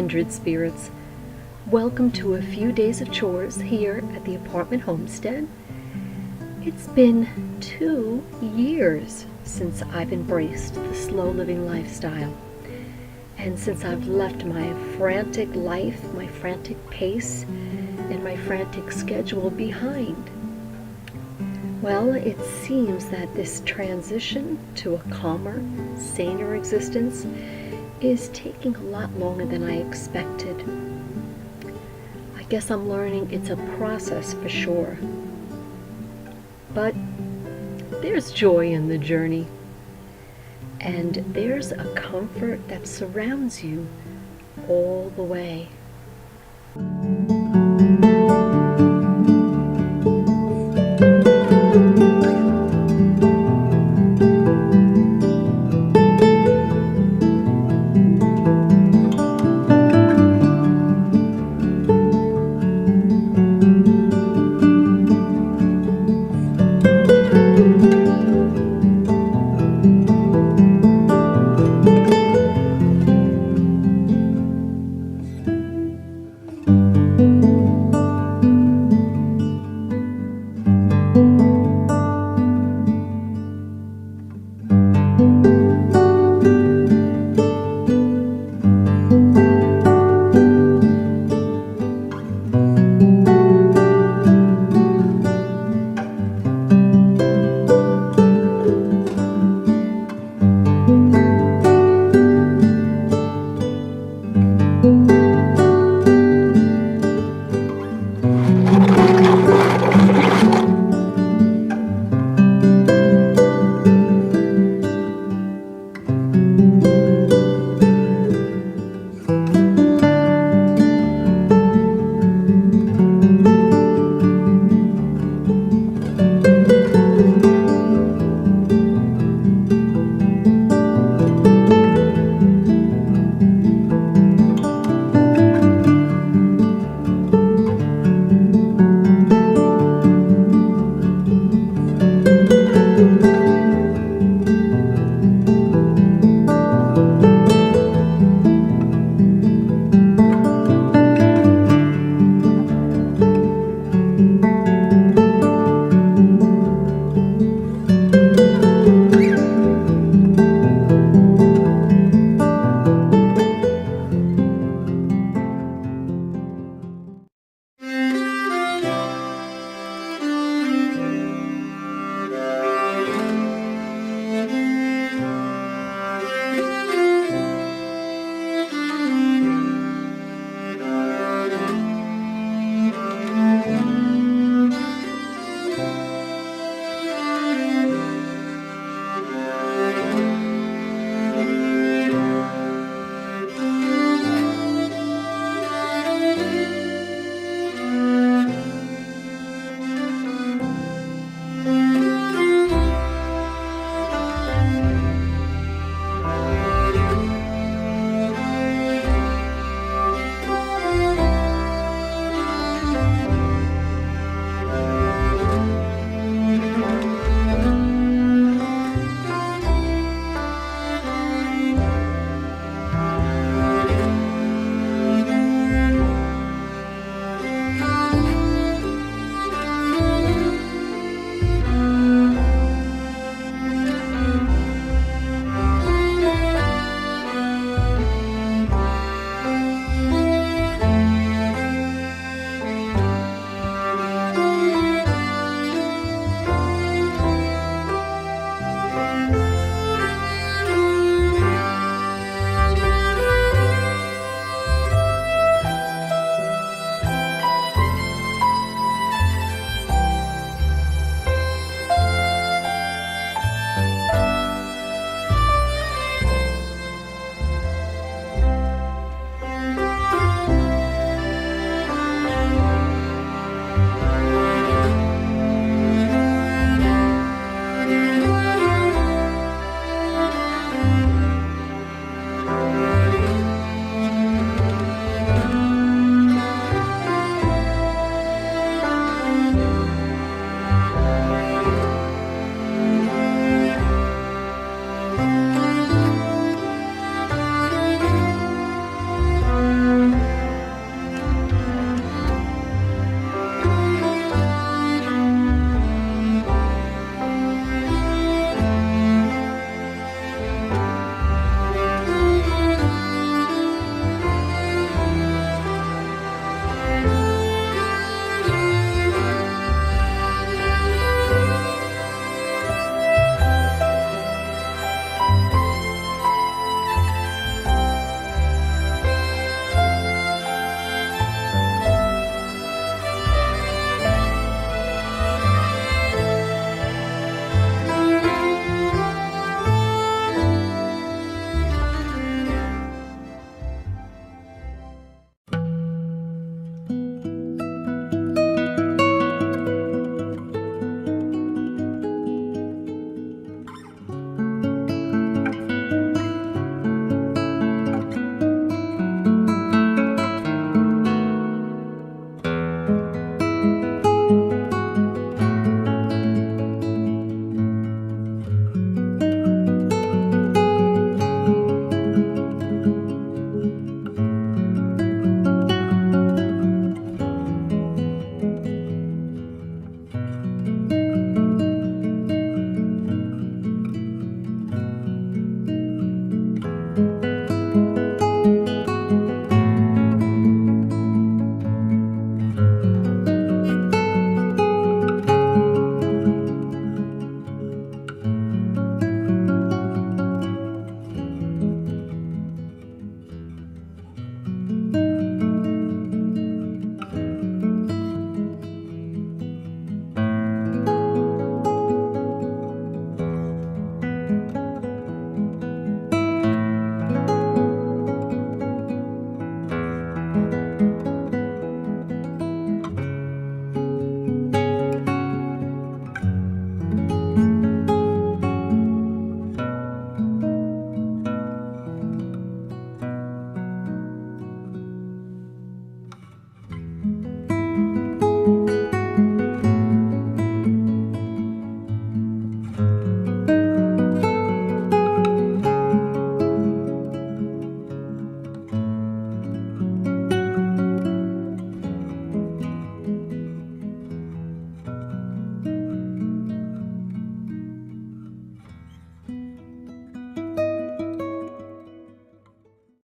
Kindred Spirits. Welcome to a few days of chores here at the apartment homestead. It's been 2 years since I've embraced the slow living lifestyle, and since I've left my frantic life, my frantic pace, and my frantic schedule behind. Well, it seems that this transition to a calmer, saner existence is taking a lot longer than I expected. I guess I'm learning it's a process for sure. But there's joy in the journey, and there's a comfort that surrounds you all the way.